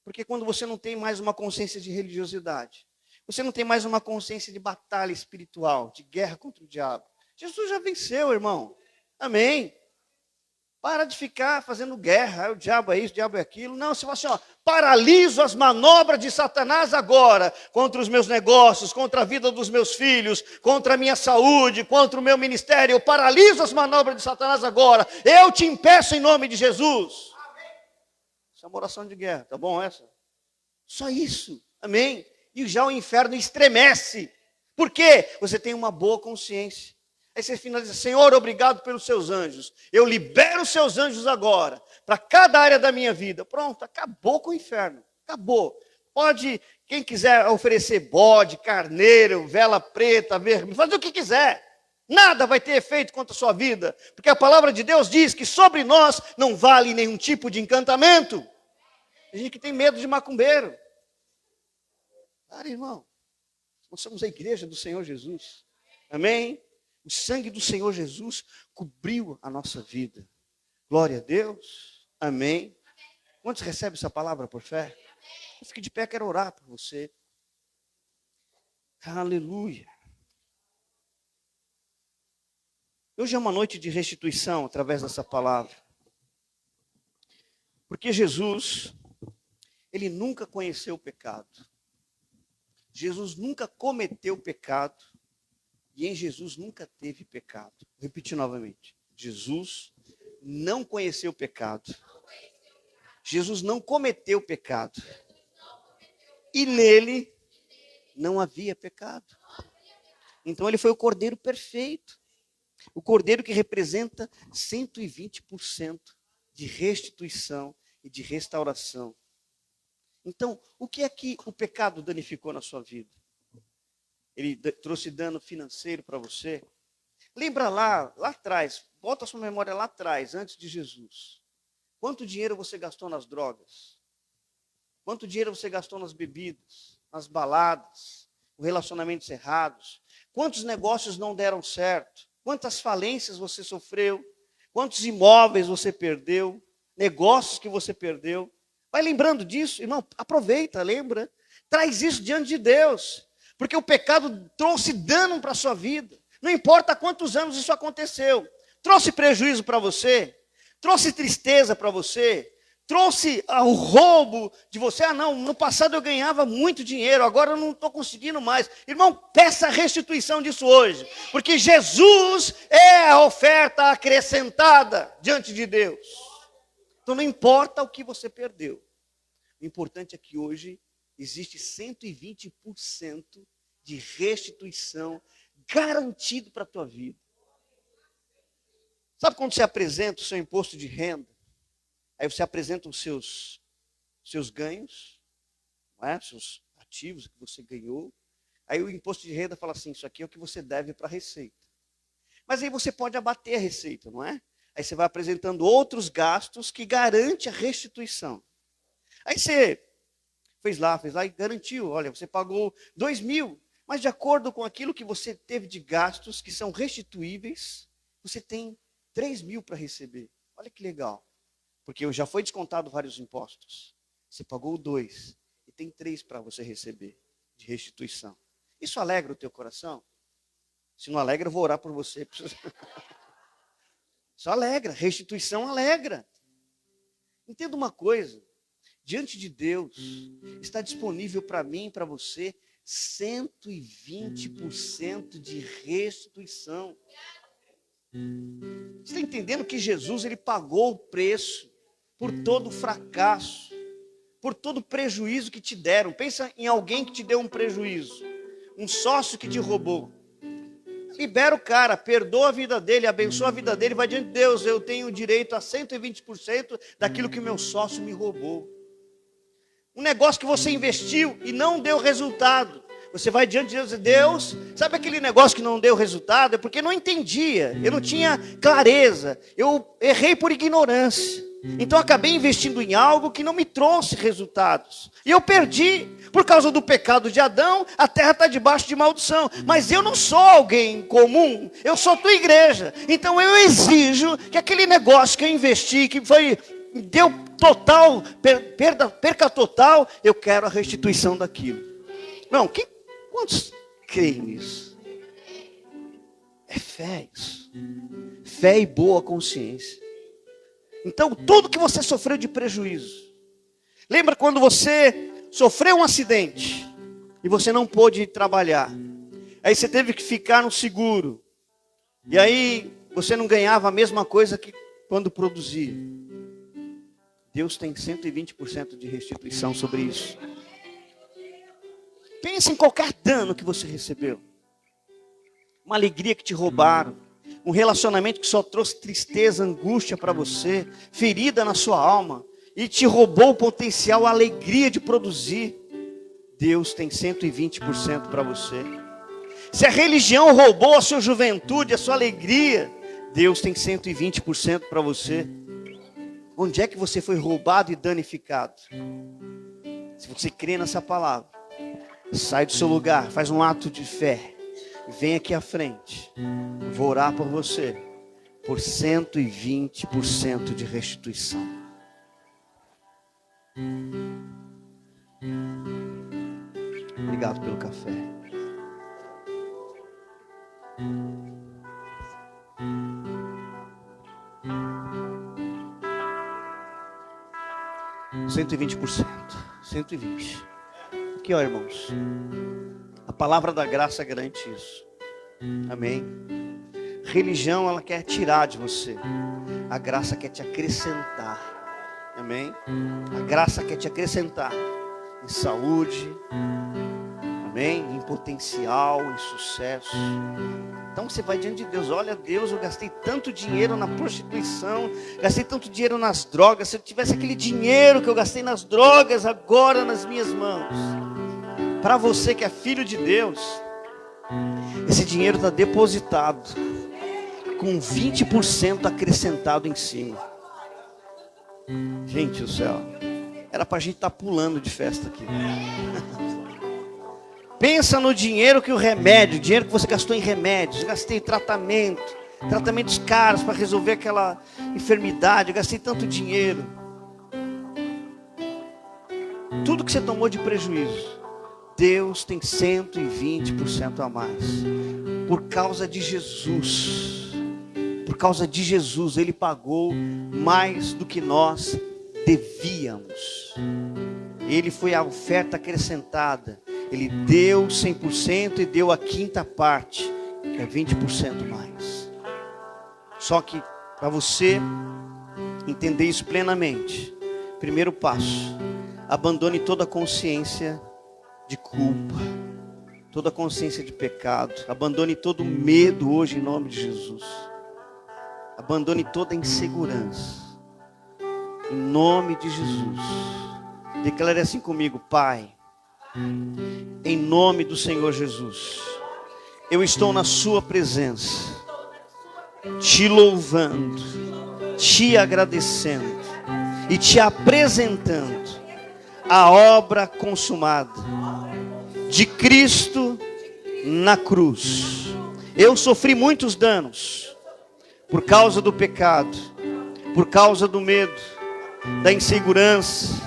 Porque quando você não tem mais uma consciência de religiosidade, você não tem mais uma consciência de batalha espiritual, de guerra contra o diabo. Jesus já venceu, irmão. Amém. Para de ficar fazendo guerra. O diabo é isso, o diabo é aquilo. Não, você fala assim, ó, paraliso as manobras de Satanás agora, contra os meus negócios, contra a vida dos meus filhos, contra a minha saúde, contra o meu ministério. Eu paraliso as manobras de Satanás agora. Eu te impeço em nome de Jesus. Isso é uma oração de guerra, tá bom essa? Só isso, amém? E já o inferno estremece. Por quê? Você tem uma boa consciência. Aí você finaliza, Senhor, obrigado pelos seus anjos. Eu libero os seus anjos agora, para cada área da minha vida. Pronto, acabou com o inferno, acabou. Pode, quem quiser oferecer bode, carneiro, vela preta, vermelho, fazer o que quiser. Nada vai ter efeito contra a sua vida, porque a palavra de Deus diz que sobre nós não vale nenhum tipo de encantamento. Tem gente que tem medo de macumbeiro. Para, irmão. Nós somos a igreja do Senhor Jesus. Amém? O sangue do Senhor Jesus cobriu a nossa vida. Glória a Deus. Amém. Quantos recebem essa palavra por fé? Eu fique de pé, quero orar por você. Aleluia. Hoje é uma noite de restituição através dessa palavra. Porque Jesus, ele nunca conheceu o pecado. Jesus nunca cometeu pecado e em Jesus nunca teve pecado. Vou repetir novamente. Jesus não conheceu o pecado. Jesus não cometeu pecado. E nele não havia pecado. Então ele foi o Cordeiro perfeito. O Cordeiro que representa 120% de restituição e de restauração. Então, o que é que o pecado danificou na sua vida? Ele trouxe dano financeiro para você? Lembra lá atrás, volta a sua memória lá atrás, antes de Jesus. Quanto dinheiro você gastou nas drogas? Quanto dinheiro você gastou nas bebidas, nas baladas, com relacionamentos errados? Quantos negócios não deram certo? Quantas falências você sofreu? Quantos imóveis você perdeu? Negócios que você perdeu? Vai lembrando disso, irmão, aproveita, lembra. Traz isso diante de Deus. Porque o pecado trouxe dano para a sua vida. Não importa quantos anos isso aconteceu. Trouxe prejuízo para você. Trouxe tristeza para você. Trouxe o roubo de você. Ah, não, no passado eu ganhava muito dinheiro, agora eu não estou conseguindo mais. Irmão, peça a restituição disso hoje. Porque Jesus é a oferta acrescentada diante de Deus. Então não importa o que você perdeu. O importante é que hoje existe 120% de restituição garantido para a tua vida. Sabe quando você apresenta o seu imposto de renda? Aí você apresenta os seus ganhos, não é? Seus ativos que você ganhou. Aí o imposto de renda fala assim, isso aqui é o que você deve para a Receita. Mas aí você pode abater a Receita, não é? Aí você vai apresentando outros gastos que garante a restituição. Aí você fez lá e garantiu, olha, você pagou 2.000, mas de acordo com aquilo que você teve de gastos que são restituíveis, você tem 3.000 para receber. Olha que legal. Porque já foi descontado vários impostos. Você pagou 2 e tem 3 para você receber de restituição. Isso alegra o teu coração? Se não alegra, eu vou orar por você. Isso alegra, restituição alegra. Entenda uma coisa, diante de Deus, está disponível para mim e para você 120% de restituição. Você está entendendo que Jesus ele pagou o preço por todo o fracasso, por todo o prejuízo que te deram. Pensa em alguém que te deu um prejuízo, um sócio que te roubou. Libera o cara, perdoa a vida dele, abençoa a vida dele, vai diante de Deus, eu tenho direito a 120% daquilo que meu sócio me roubou. Um negócio que você investiu e não deu resultado. Você vai diante de Deus e Deus, sabe aquele negócio que não deu resultado? É porque não entendia, eu não tinha clareza, eu errei por ignorância. Então acabei investindo em algo que não me trouxe resultados. E eu perdi, por causa do pecado de Adão, a terra está debaixo de maldição. Mas eu não sou alguém comum, eu sou tua igreja. Então eu exijo que aquele negócio que eu investi, que deu total, perca total, eu quero a restituição daquilo. Não, quantos creem nisso? É fé isso. Fé e boa consciência. Então, tudo que você sofreu de prejuízo. Lembra quando você sofreu um acidente e você não pôde trabalhar. Aí você teve que ficar no seguro. E aí você não ganhava a mesma coisa que quando produzia. Deus tem 120% de restituição sobre isso. Pensa em qualquer dano que você recebeu. Uma alegria que te roubaram. Um relacionamento que só trouxe tristeza, angústia para você. Ferida na sua alma. E te roubou o potencial, a alegria de produzir. Deus tem 120% para você. Se a religião roubou a sua juventude, a sua alegria, Deus tem 120% para você. Onde é que você foi roubado e danificado? Se você crê nessa palavra, sai do seu lugar, faz um ato de fé. Vem aqui à frente. Vou orar por você. Por 120% de restituição. Obrigado pelo café. $120%. 120%. aqui, ó, irmãos. A palavra da graça garante isso. Amém? Religião, ela quer tirar de você. A graça quer te acrescentar. Amém? A graça quer te acrescentar em saúde. Amém? Em potencial, em sucesso. Então você vai diante de Deus. Olha, Deus, eu gastei tanto dinheiro na prostituição, gastei tanto dinheiro nas drogas. Se eu tivesse aquele dinheiro que eu gastei nas drogas agora nas minhas mãos. Para você que é filho de Deus, esse dinheiro está depositado com 20% acrescentado em cima. Gente do céu, era para a gente estar pulando de festa aqui. Pensa no dinheiro que o dinheiro que você gastou em remédios. Eu gastei em tratamentos caros para resolver aquela enfermidade. Eu gastei tanto dinheiro. Tudo que você tomou de prejuízo, Deus tem 120% a mais. Por causa de Jesus. Por causa de Jesus, Ele pagou mais do que nós devíamos. Ele foi a oferta acrescentada. Ele deu 100% e deu a quinta parte, que é 20% mais. Só que para você entender isso plenamente, primeiro passo, abandone toda a consciência de culpa, toda a consciência de pecado. Abandone todo o medo hoje em nome de Jesus. Abandone toda a insegurança. Em nome de Jesus. Declare assim comigo: Pai, em nome do Senhor Jesus, eu estou na sua presença, te louvando, te agradecendo e te apresentando a obra consumada de Cristo na cruz. Eu sofri muitos danos por causa do pecado, por causa do medo, da insegurança,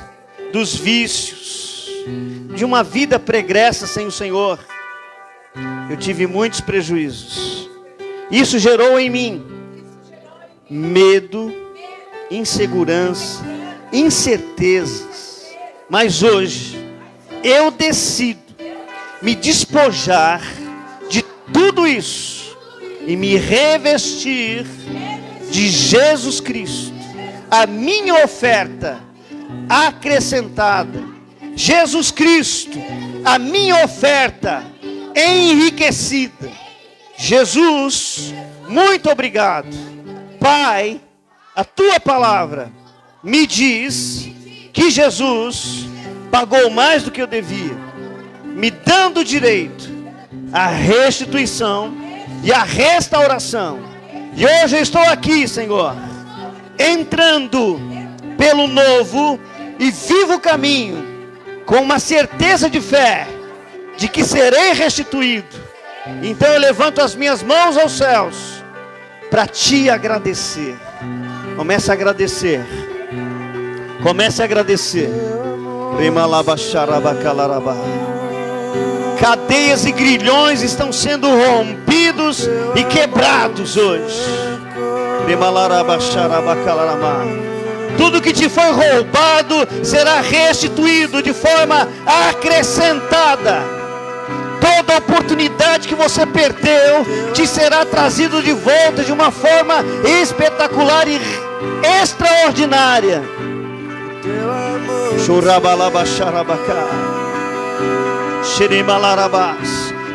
dos vícios, de uma vida pregressa sem o Senhor. Eu tive muitos prejuízos. Isso gerou em mim medo, insegurança, incertezas. Mas hoje eu decido me despojar de tudo isso e me revestir de Jesus Cristo, a minha oferta acrescentada. Jesus Cristo, a minha oferta enriquecida. Jesus, muito obrigado. Pai, a tua palavra me diz que Jesus pagou mais do que eu devia, me dando direito à restituição e à restauração. E hoje eu estou aqui, Senhor, entrando pelo novo e vivo caminho, com uma certeza de fé, de que serei restituído. Então eu levanto as minhas mãos aos céus, para te agradecer. Comece a agradecer. Comece a agradecer. Cadeias e grilhões estão sendo rompidos e quebrados hoje. Tudo que te foi roubado será restituído de forma acrescentada. Toda oportunidade que você perdeu te será trazido de volta de uma forma espetacular e extraordinária.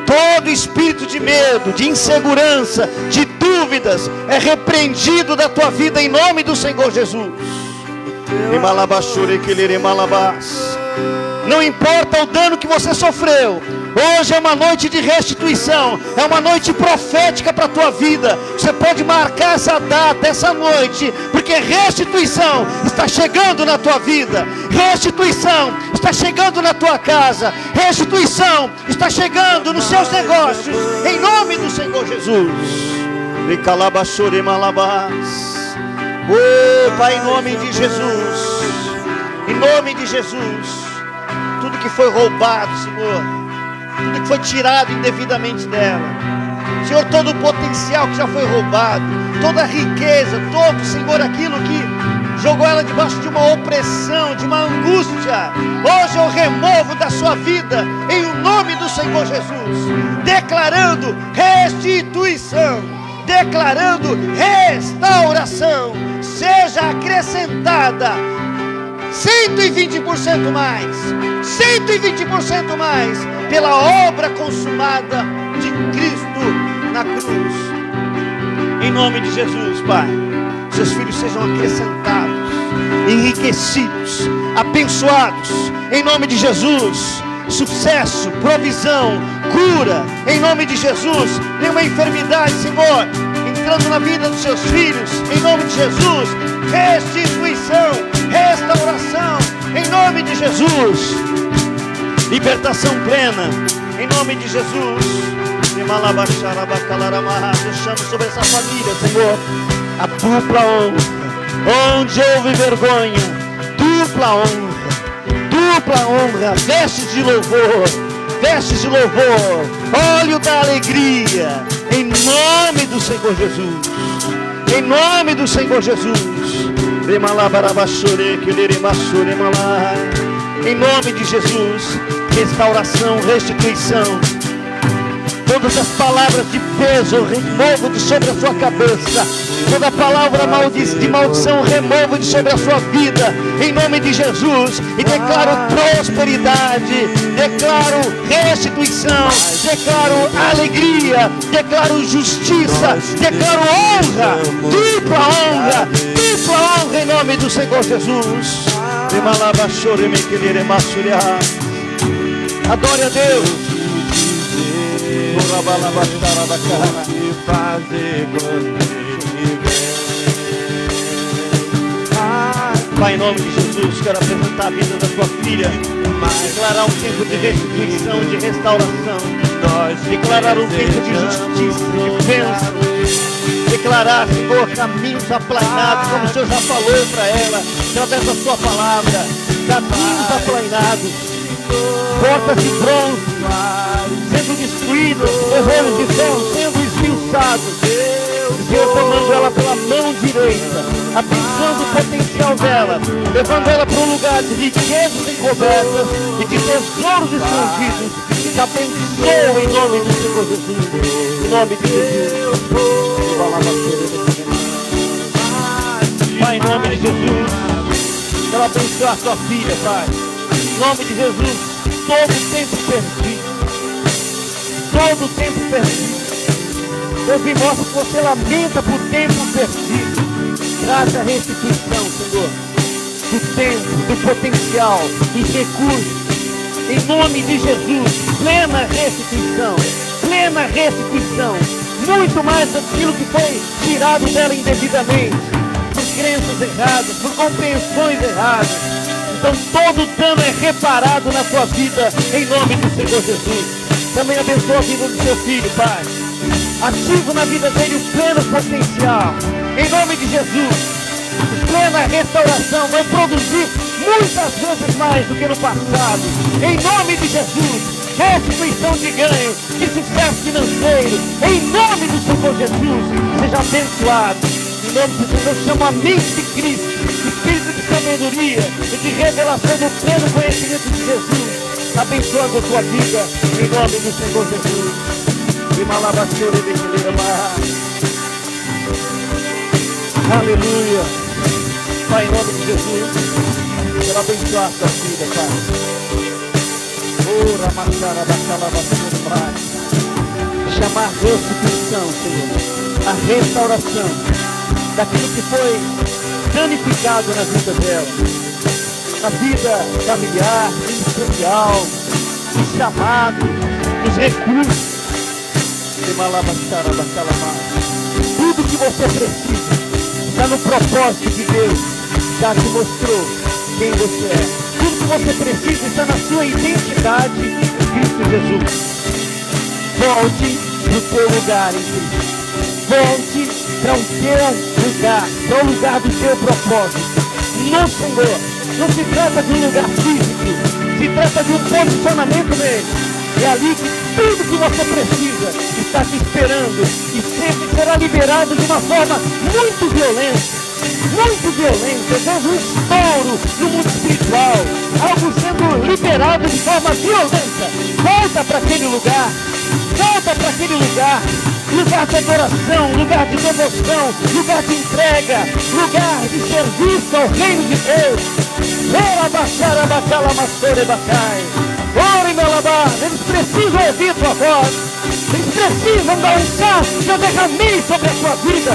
Todo espírito de medo, de insegurança, de dúvidas é repreendido da tua vida em nome do Senhor Jesus. Não importa o dano que você sofreu, hoje é uma noite de restituição, é uma noite profética para a tua vida. Você pode marcar essa data, essa noite, porque restituição está chegando na tua vida, restituição está chegando na tua casa, restituição está chegando nos seus negócios, em nome do Senhor Jesus. Oh Pai, em nome de Jesus, em nome de Jesus, tudo que foi roubado, Senhor, tudo que foi tirado indevidamente dela, Senhor, todo o potencial que já foi roubado, toda a riqueza, todo, Senhor, aquilo que jogou ela debaixo de uma opressão, de uma angústia. Hoje eu removo da sua vida, em o nome do Senhor Jesus, declarando restituição, declarando restauração. Seja acrescentada 120% mais, 120% mais, pela obra consumada de Cristo na cruz. Em nome de Jesus, Pai, seus filhos sejam acrescentados, enriquecidos, abençoados, em nome de Jesus. Sucesso, provisão, cura, em nome de Jesus. Nenhuma enfermidade, Senhor, entrando na vida dos seus filhos, em nome de Jesus. Restituição, restauração, em nome de Jesus. Libertação plena, em nome de Jesus. Eu chamo sobre essa família, Senhor, a dupla honra. Onde houve vergonha, dupla honra. Dupla honra, vestes de louvor, vestes de louvor, óleo da alegria, em nome do Senhor Jesus, em nome do Senhor Jesus. Em nome de Jesus, restauração, restituição. Todas as palavras de peso eu removo de sobre a sua cabeça. Toda palavra de maldição removo de sobre a sua vida, em nome de Jesus. E declaro prosperidade, declaro restituição, declaro alegria, declaro justiça, declaro honra, dupla honra, dupla honra, em nome do Senhor Jesus. Adore a Deus. Pai, em nome de Jesus, quero apresentar a vida da tua filha, declarar um tempo de restituição, de restauração, declarar um tempo de justiça, de bênção, declarar, Senhor, caminhos aplanados, como o Senhor já falou para ela, através da sua palavra, caminhos aplanados, portas de bronze sendo destruídas, terrenos de ferro sendo esmiuçados. O Senhor tomando ela pela mão direita, abençoando o potencial dela, levando ela para um lugar de riquezas encobertas e de tesouros escondidos. E te abençoa em nome do Senhor Jesus, em nome de Jesus. Pai, em nome de Jesus, quero abençoar a tua filha, Pai. Em nome de Jesus, todo o tempo perdido, todo o tempo perdido. Deus me mostra que você lamenta por tempo perdido. Traz a restituição, Senhor, do tempo, do potencial, dos recursos. Em nome de Jesus, plena restituição, plena restituição. Muito mais daquilo que foi tirado dela indevidamente, por crenças erradas, por compreensões erradas. Então todo dano é reparado na sua vida, em nome do Senhor Jesus. Também abençoa a vida do seu filho, Pai. Ativo na vida dele o pleno potencial, em nome de Jesus. Plena restauração, vai produzir muitas vezes mais do que no passado, em nome de Jesus. Restituição de ganho, de sucesso financeiro, em nome do Senhor Jesus. Seja abençoado, em nome de Jesus. Eu chamo a mente de Cristo, espírito de sabedoria e de revelação do pleno conhecimento de Jesus, abençoando a tua vida, em nome do Senhor Jesus. Aleluia. Pai, em nome de Jesus, quero abençoar a tua vida, Pai. Chamar restituição, Senhor, a restauração daquilo que foi danificado na vida dela, na vida familiar, ministerial, nos chamados, nos recursos. Tudo que você precisa está no propósito de Deus, já te mostrou quem você é. Tudo que você precisa está na sua identidade em Cristo Jesus. Volte para o teu lugar em Cristo. Volte para o teu lugar, para o lugar do teu propósito no Senhor. Não se trata de um lugar físico, se trata de um posicionamento nele. É ali que tudo que você precisa está te esperando e sempre será liberado de uma forma muito violenta. muito violenta. Eu vejo um estouro no mundo espiritual, algo sendo liberado de forma violenta. Volta para aquele lugar, volta para aquele lugar. Lugar de adoração, lugar de devoção, lugar de entrega, lugar de serviço ao reino de Deus. Eles precisam ouvir tua voz. Eles precisam da unção que eu derramei sobre a tua vida.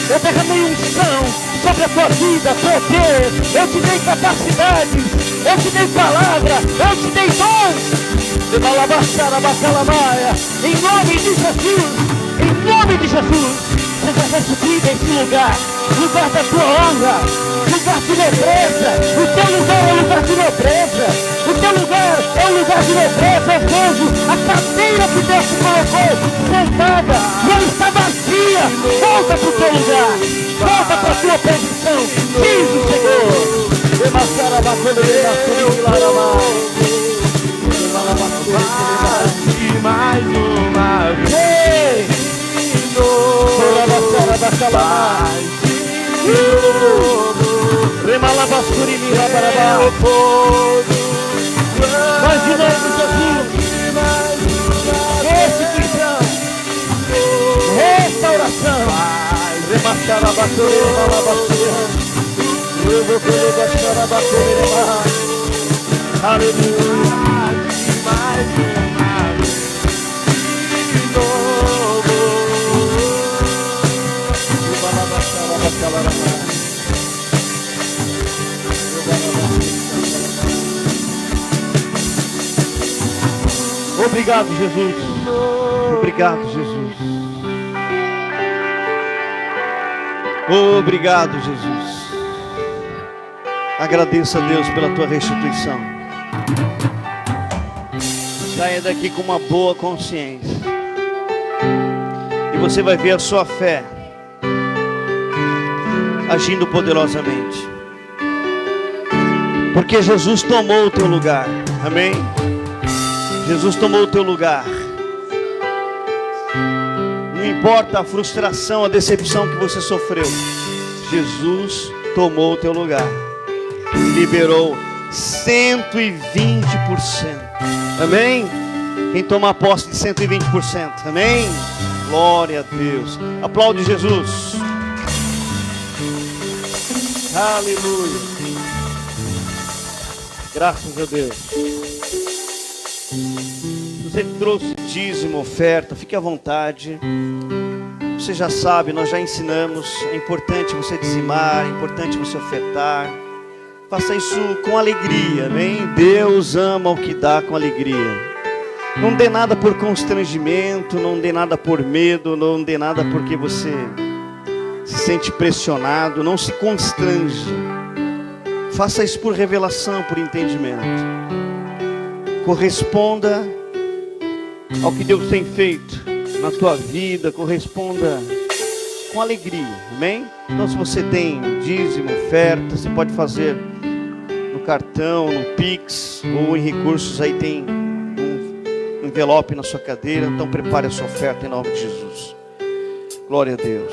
Eu derramei unção sobre a tua vida, poder. Eu te dei capacidades, eu te dei palavra, eu te dei dons. Em nome de Jesus, em nome de Jesus, seja recebida esse lugar, lugar da tua honra, lugar de nobreza. O teu lugar é lugar de nobreza, o teu lugar é um lugar de nobreza. Eu vejo a cadeira que Deus te colocou sentada e ela está vazia. Volta para o teu lugar, volta para a tua posição, diz o Senhor. Mais uma vez, mais de novo, Jesus. Restituição, restauração. Aleluia. mais uma vez, de novo. Obrigado, Jesus. Obrigado, Jesus. Obrigado, Jesus. Agradeça a Deus pela tua restituição. Saia daqui com uma boa consciência. E você vai ver a sua fé agindo poderosamente. Porque Jesus tomou o teu lugar. Amém? Jesus tomou o teu lugar. Não importa a frustração, a decepção que você sofreu. Jesus tomou o teu lugar. E liberou 120%. Amém? Quem toma posse de 120%. Amém? Glória a Deus. Aplaude Jesus. Aleluia. Graças a Deus. Você trouxe dízimo, oferta, fique à vontade. Você já sabe, nós já ensinamos. É importante você dizimar, é importante você ofertar. Faça isso com alegria, amém? Deus ama o que dá com alegria. Não dê nada por constrangimento, não dê nada por medo, não dê nada porque você se sente pressionado. Não se constrange. Faça isso por revelação, por entendimento. Corresponda ao que Deus tem feito na tua vida, corresponda com alegria, amém? Então se você tem dízimo, oferta, você pode fazer no cartão, no Pix ou em recursos, aí tem um envelope na sua cadeira. Então prepare a sua oferta em nome de Jesus. Glória a Deus.